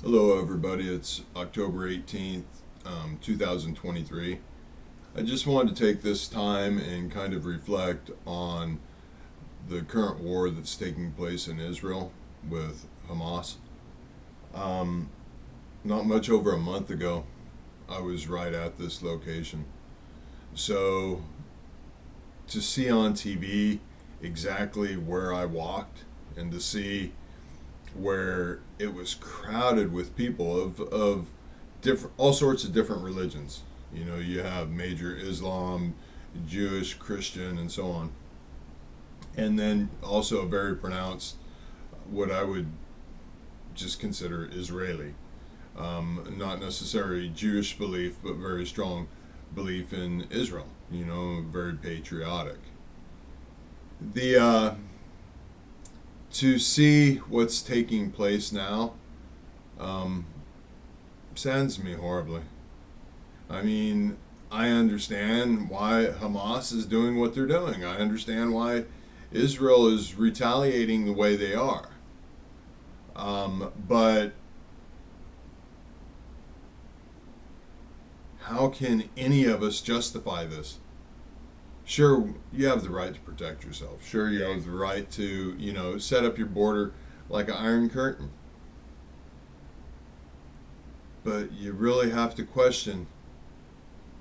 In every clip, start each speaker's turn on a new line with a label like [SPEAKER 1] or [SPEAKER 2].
[SPEAKER 1] Hello, everybody. It's October 18th, 2023. I just wanted to take this time and kind of reflect on the current war that's taking place in Israel with Hamas. Um, Not much over a month ago, I was right at this location. So, to see on TV exactly where I walked and to see where it was crowded with people of different all sorts of different religions. You know, you have major Islam, Jewish, Christian, and so on, and then also a very pronounced what I would just consider Israeli, not necessarily Jewish belief, but very strong belief in Israel. You know, very patriotic. The To see what's taking place now um, saddens me horribly. I mean, I understand why Hamas is doing what they're doing. I understand why Israel is retaliating the way they are. But how can any of us justify this? Sure, you have the right to protect yourself. Sure, you have the right to, set up your border like an iron curtain. But you really have to question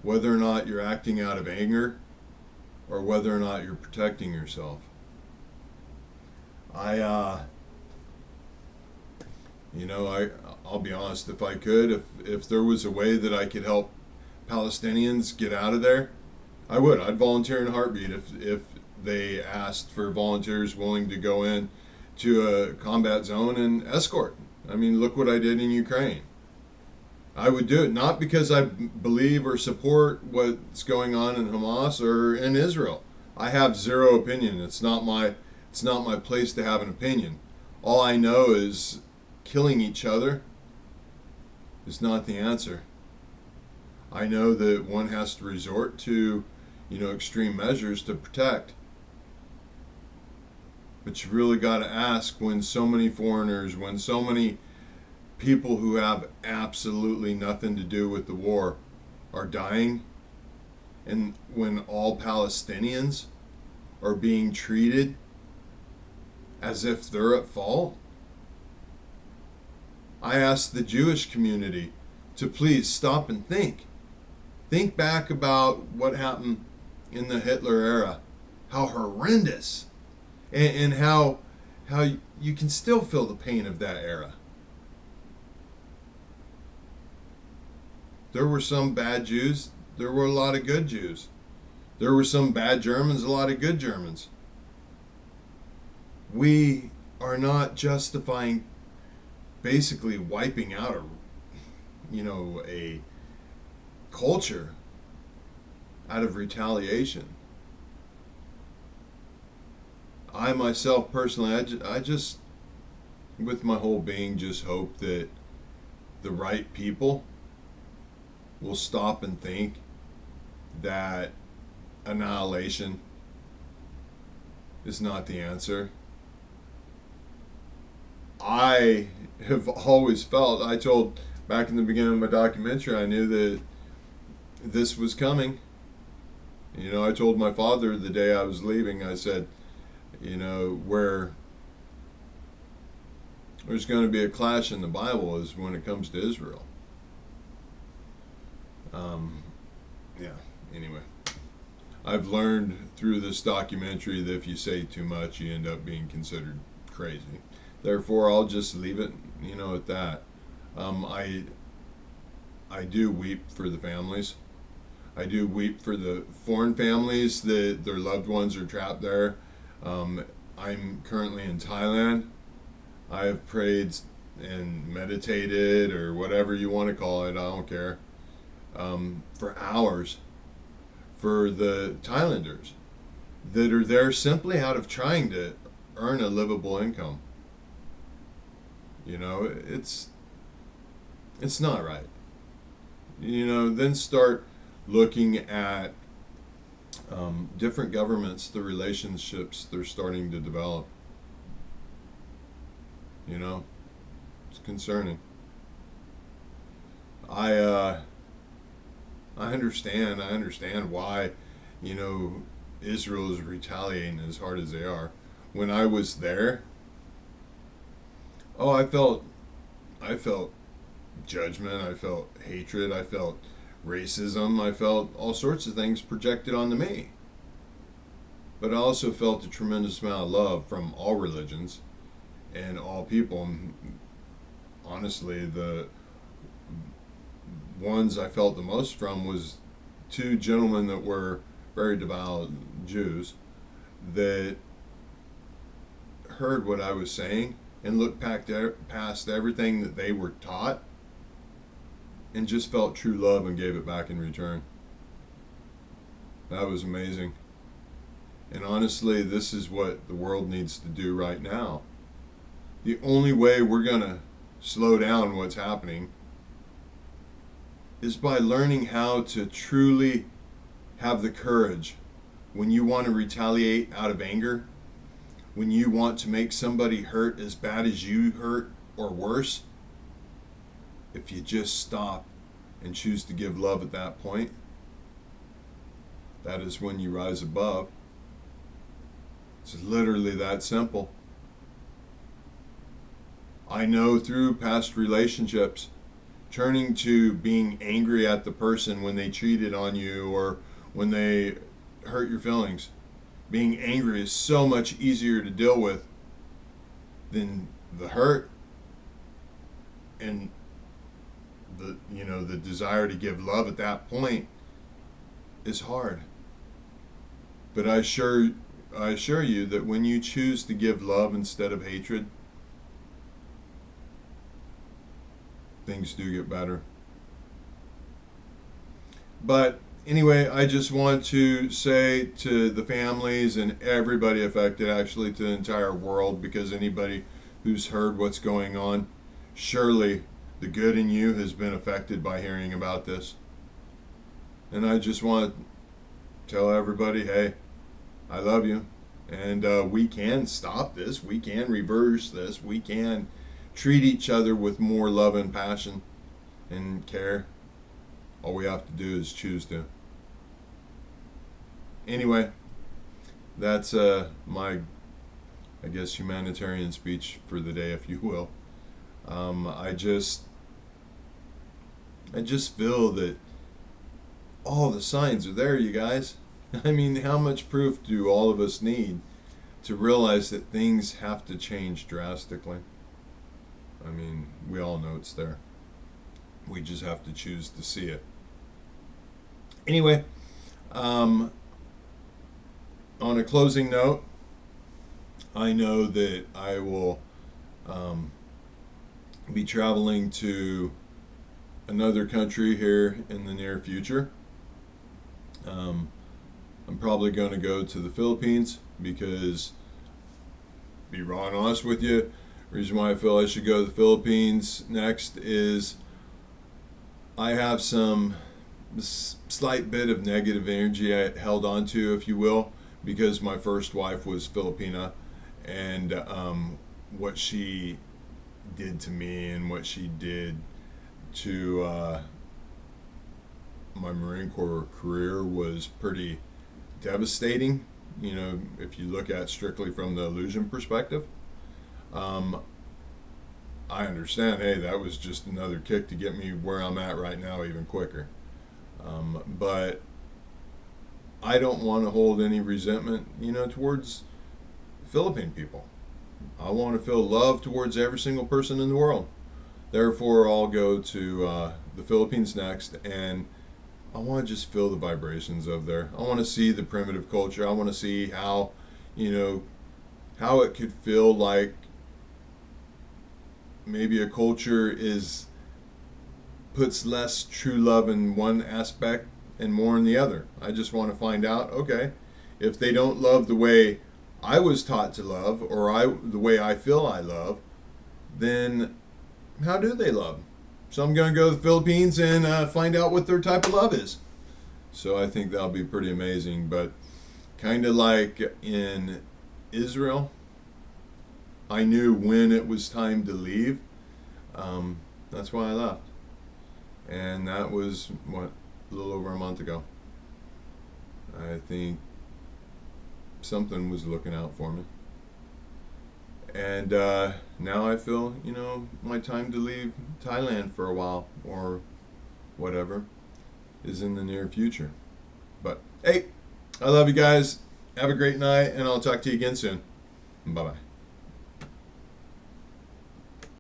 [SPEAKER 1] whether or not you're acting out of anger or whether or not you're protecting yourself. I, uh, I'll be honest. If I could, if there was a way that I could help Palestinians get out of there, I would. I'd volunteer in a heartbeat if they asked for volunteers willing to go in to a combat zone and escort. I mean, look what I did in Ukraine. I would do it not because I believe or support what's going on in Hamas or in Israel. I have zero opinion. It's not my place to have an opinion. All I know is killing each other is not the answer. I know that one has to resort to, extreme measures to protect. But you really got to ask, when so many foreigners, when so many people who have absolutely nothing to do with the war are dying, and when all Palestinians are being treated as if they're at fault. I ask the Jewish community to please stop and think. Think back about what happened in the Hitler era, how horrendous, and how you can still feel the pain of that era. There were some bad Jews. There were a lot of good Jews. There were some bad Germans, a lot of good Germans. We are not justifying basically wiping out a culture out of retaliation. I myself personally, I just with my whole being just hope that the right people will stop and think that annihilation is not the answer. I have always felt, I told back in the beginning of my documentary, I knew that this was coming. I told my father the day I was leaving, I said, where there's going to be a clash in the Bible is when it comes to Israel. Yeah, anyway. I've learned through this documentary that if you say too much, you end up being considered crazy. Therefore, I'll just leave it, at that. I do weep for the families. I do weep for the foreign families that their loved ones are trapped there. I'm currently in Thailand. I have prayed and meditated, or whatever you want to call it, I don't care, for hours for the Thailanders that are there simply out of trying to earn a livable income. It's not right. Then start looking at different governments, the relationships they're starting to develop. It's concerning. I I understand. I understand why, you know, Israel is retaliating as hard as they are. When I was there, oh, I felt judgment. I felt hatred. I felt racism. I felt all sorts of things projected onto me. But I also felt a tremendous amount of love from all religions and all people. And honestly, the ones I felt the most from was two gentlemen that were very devout Jews that heard what I was saying and looked past everything that they were taught and just felt true love and gave it back in return. That was amazing. And honestly, this is what the world needs to do right now. The only way we're going to slow down what's happening is by learning how to truly have the courage when you want to retaliate out of anger, when you want to make somebody hurt as bad as you hurt or worse. If you just stop and choose to give love at that point, that is when you rise above. It's literally that simple. I know through past relationships, turning to being angry at the person when they cheated on you or when they hurt your feelings, being angry is so much easier to deal with than the hurt and the desire to give love at that point is hard. But I assure you that when you choose to give love instead of hatred, things do get better. But anyway, I just want to say to the families and everybody affected, actually to the entire world, because anybody who's heard what's going on, surely the good in you has been affected by hearing about this. And I just want to tell everybody, hey, I love you. And we can stop this. We can reverse this. We can treat each other with more love and passion and care. All we have to do is choose to. Anyway, that's my, I guess, humanitarian speech for the day, if you will. I just feel that all the signs are there, you guys. I mean, how much proof do all of us need to realize that things have to change drastically? I mean, we all know it's there. We just have to choose to see it. Anyway, on a closing note, I know that I will be traveling to another country here in the near future. I'm probably going to go to the Philippines because, to be raw and honest with you, the reason why I feel I should go to the Philippines next is I have some slight bit of negative energy I held on to, if you will, because my first wife was Filipina, and what she did to me and what she did to my Marine Corps career was pretty devastating, you know, if you look at strictly from the illusion perspective. I understand, hey, that was just another kick to get me where I'm at right now even quicker. But I don't want to hold any resentment, you know, towards Philippine people. I want to feel love towards every single person in the world. Therefore, I'll go to the Philippines next, and I want to just feel the vibrations of there. I want to see the primitive culture. I want to see how, you know, how it could feel like maybe a culture puts less true love in one aspect and more in the other. I just want to find out, okay, if they don't love the way I was taught to love, or the way I feel I love, then how do they love? So I'm going to go to the Philippines and find out what their type of love is. So I think that'll be pretty amazing. But kind of like in Israel, I knew when it was time to leave. That's why I left. And that was, what, a little over a month ago. I think something was looking out for me. And now I feel, my time to leave Thailand for a while or whatever is in the near future. But hey, I love you guys. Have a great night, and I'll talk to you again soon. Bye bye.